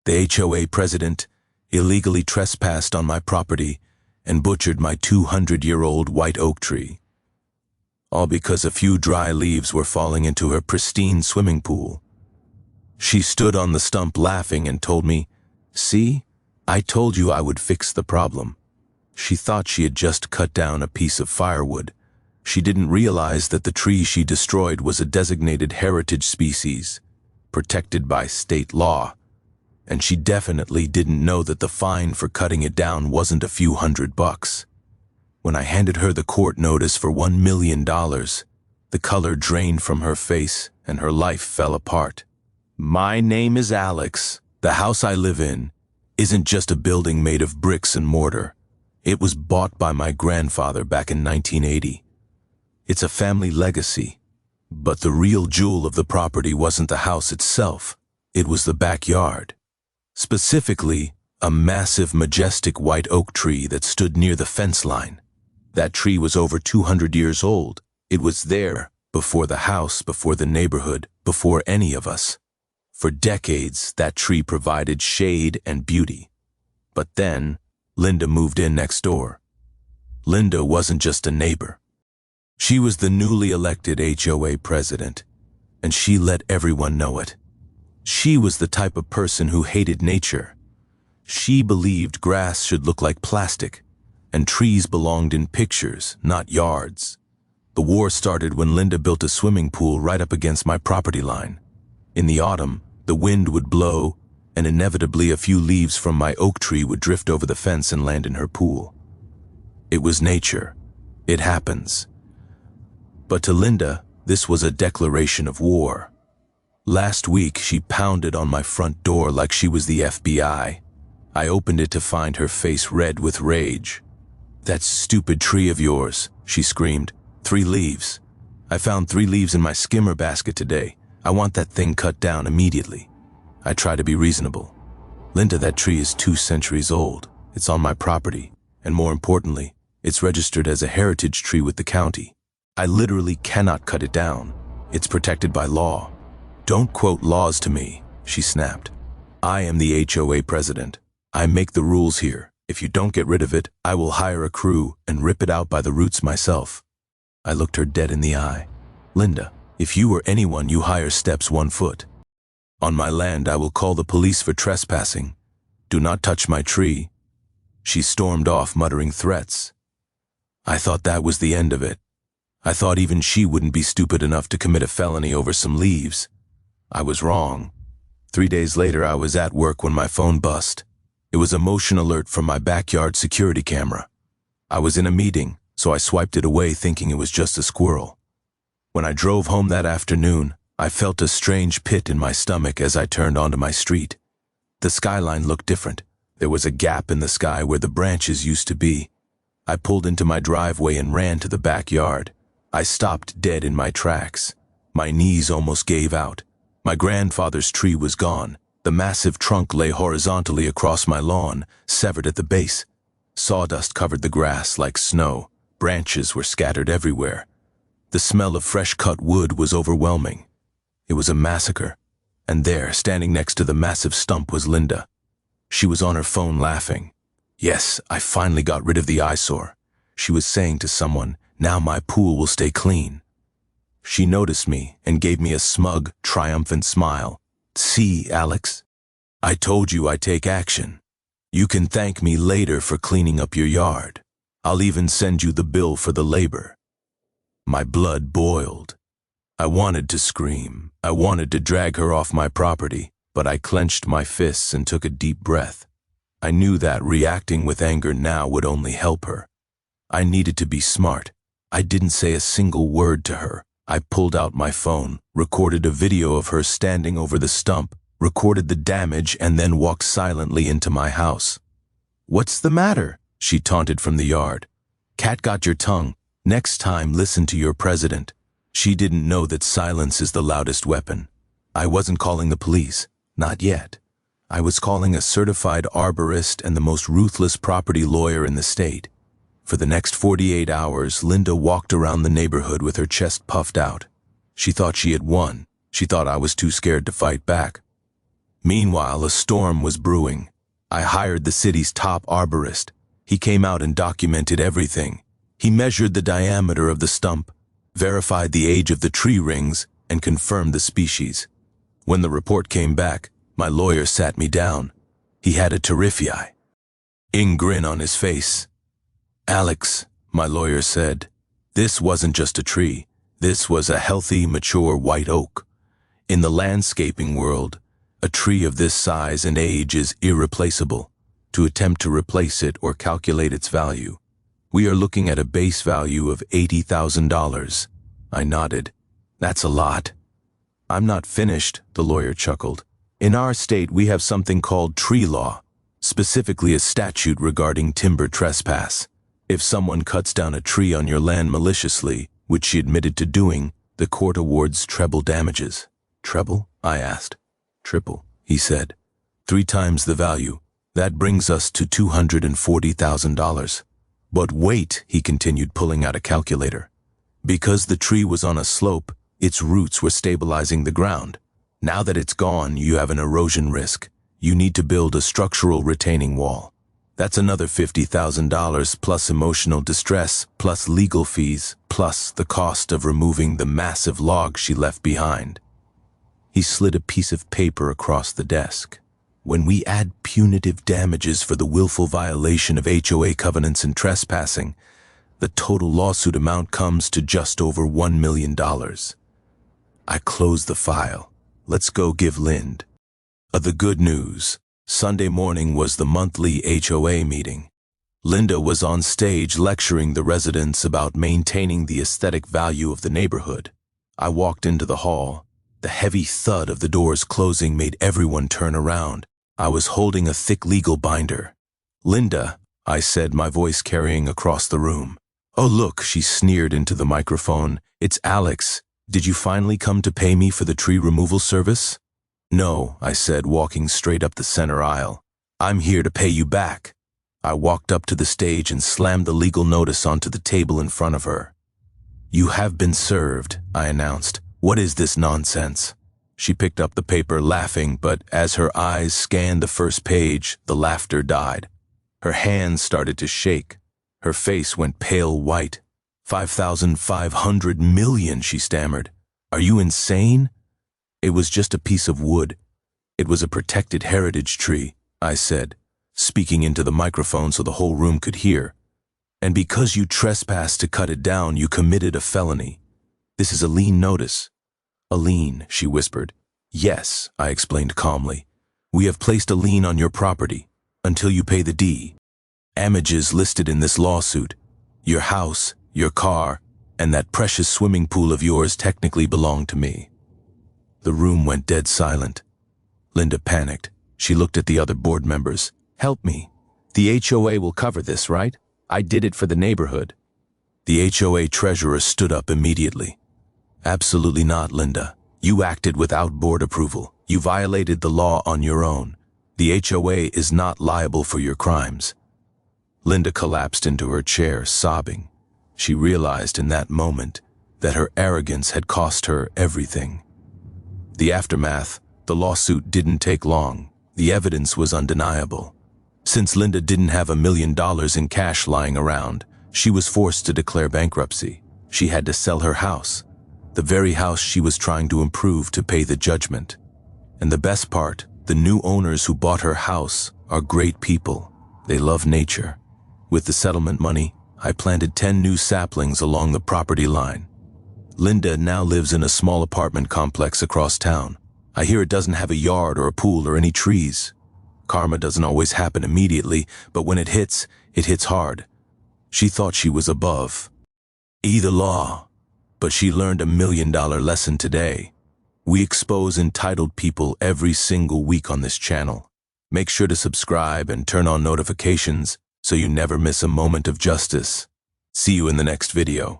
The HOA President illegally trespassed on my property and butchered my 200-year-old white oak tree. All because a few dry leaves were falling into her pristine swimming pool. She stood on the stump laughing and told me, "See, I told you I would fix the problem." She thought she had just cut down a piece of firewood. She didn't realize that the tree she destroyed was a designated heritage species, protected by state law. And she definitely didn't know that the fine for cutting it down wasn't a few $100. When I handed her the court notice for $1 million, the color drained from her face and her life fell apart. My name is Alex. The house I live in isn't just a building made of bricks and mortar. It was bought by my grandfather back in 1980. It's a family legacy. But the real jewel of the property wasn't the house itself. It was the backyard. Specifically, a massive, majestic white oak tree that stood near the fence line. That tree was over 200 years old. It was there before the house, before the neighborhood, before any of us. For decades, that tree provided shade and beauty. But then, Linda moved in next door. Linda wasn't just a neighbor. She was the newly elected HOA president, and she let everyone know it. She was the type of person who hated nature. She believed grass should look like plastic, and trees belonged in pictures, not yards. The war started when Linda built a swimming pool right up against my property line. In the autumn, the wind would blow, and inevitably a few leaves from my oak tree would drift over the fence and land in her pool. It was nature. It happens. But to Linda, this was a declaration of war. Last week, she pounded on my front door like she was the FBI. I opened it to find her face red with rage. "That stupid tree of yours," she screamed. 3 leaves. I found 3 leaves in my skimmer basket today. I want that thing cut down immediately." I try to be reasonable. "Linda, that tree is 2 centuries old. It's on my property. And more importantly, it's registered as a heritage tree with the county. I literally cannot cut it down. It's protected by law." "Don't quote laws to me," she snapped. "I am the HOA president. I make the rules here. If you don't get rid of it, I will hire a crew and rip it out by the roots myself." I looked her dead in the eye. "Linda, if you or anyone you hire steps 1 foot on my land, I will call the police for trespassing. Do not touch my tree." She stormed off, muttering threats. I thought that was the end of it. I thought even she wouldn't be stupid enough to commit a felony over some leaves. I was wrong. 3 days later, I was at work when my phone buzzed. It was a motion alert from my backyard security camera. I was in a meeting, so I swiped it away thinking it was just a squirrel. When I drove home that afternoon, I felt a strange pit in my stomach as I turned onto my street. The skyline looked different. There was a gap in the sky where the branches used to be. I pulled into my driveway and ran to the backyard. I stopped dead in my tracks. My knees almost gave out. My grandfather's tree was gone. The massive trunk lay horizontally across my lawn, severed at the base. Sawdust covered the grass like snow. Branches were scattered everywhere. The smell of fresh-cut wood was overwhelming. It was a massacre. And there, standing next to the massive stump, was Linda. She was on her phone laughing. "Yes, I finally got rid of the eyesore." She was saying to someone, "Now my pool will stay clean." She noticed me and gave me a smug, triumphant smile. "See, Alex? I told you I'd take action. You can thank me later for cleaning up your yard. I'll even send you the bill for the labor." My blood boiled. I wanted to scream. I wanted to drag her off my property, but I clenched my fists and took a deep breath. I knew that reacting with anger now would only help her. I needed to be smart. I didn't say a single word to her. I pulled out my phone, recorded a video of her standing over the stump, recorded the damage, and then walked silently into my house. "What's the matter?" she taunted from the yard. "Cat got your tongue. Next time, listen to your president." She didn't know that silence is the loudest weapon. I wasn't calling the police. Not yet. I was calling a certified arborist and the most ruthless property lawyer in the state. For the next 48 hours, Linda walked around the neighborhood with her chest puffed out. She thought she had won. She thought I was too scared to fight back. Meanwhile, a storm was brewing. I hired the city's top arborist. He came out and documented everything. He measured the diameter of the stump, verified the age of the tree rings, and confirmed the species. When the report came back, my lawyer sat me down. He had a terrific grin on his face. "Alex," my lawyer said, "this wasn't just a tree. This was a healthy, mature white oak. In the landscaping world, a tree of this size and age is irreplaceable. To attempt to replace it or calculate its value, we are looking at a base value of $80,000. I nodded. "That's a lot." "I'm not finished," the lawyer chuckled. "In our state, we have something called tree law, specifically a statute regarding timber trespass. If someone cuts down a tree on your land maliciously, which she admitted to doing, the court awards treble damages." "Treble?" I asked. "Triple," he said. 3 times the value. That brings us to $240,000. "But wait," he continued, pulling out a calculator. "Because the tree was on a slope, its roots were stabilizing the ground. Now that it's gone, you have an erosion risk. You need to build a structural retaining wall. That's another $50,000 plus emotional distress, plus legal fees, plus the cost of removing the massive log she left behind." He slid a piece of paper across the desk. "When we add punitive damages for the willful violation of HOA covenants and trespassing, the total lawsuit amount comes to just over $1 million. I closed the file. Let's go give Lind. The good news. Sunday morning was the monthly HOA meeting. Linda was on stage lecturing the residents about maintaining the aesthetic value of the neighborhood. I walked into the hall. The heavy thud of the doors closing made everyone turn around. I was holding a thick legal binder. "Linda," I said, my voice carrying across the room. "Oh look," she sneered into the microphone. "It's Alex. Did you finally come to pay me for the tree removal service?" "No," I said, walking straight up the center aisle. "I'm here to pay you back." I walked up to the stage and slammed the legal notice onto the table in front of her. "You have been served," I announced. "What is this nonsense?" She picked up the paper, laughing, but as her eyes scanned the first page, the laughter died. Her hands started to shake. Her face went pale white. $5,500 million, she stammered. "Are you insane?" "It was just a piece of wood. It was a protected heritage tree," I said, speaking into the microphone so the whole room could hear. "And because you trespassed to cut it down, you committed a felony. This is a lien notice." "A lien," she whispered. "Yes," I explained calmly. "We have placed a lien on your property until you pay the damages listed in this lawsuit. Your house, your car, and that precious swimming pool of yours technically belong to me." The room went dead silent. Linda panicked. She looked at the other board members. "Help me. The HOA will cover this, right? I did it for the neighborhood." The HOA treasurer stood up immediately. "Absolutely not, Linda. You acted without board approval. You violated the law on your own. The HOA is not liable for your crimes." Linda collapsed into her chair, sobbing. She realized in that moment that her arrogance had cost her everything. The aftermath, the lawsuit didn't take long. The evidence was undeniable. Since Linda didn't have $1 million in cash lying around, she was forced to declare bankruptcy. She had to sell her house, the very house she was trying to improve, to pay the judgment. And the best part, the new owners who bought her house are great people. They love nature. With the settlement money, I planted 10 new saplings along the property line. Linda now lives in a small apartment complex across town. I hear it doesn't have a yard or a pool or any trees. Karma doesn't always happen immediately, but when it hits hard. She thought she was above either law, but she learned $1 million lesson today. We expose entitled people every single week on this channel. Make sure to subscribe and turn on notifications so you never miss a moment of justice. See you in the next video.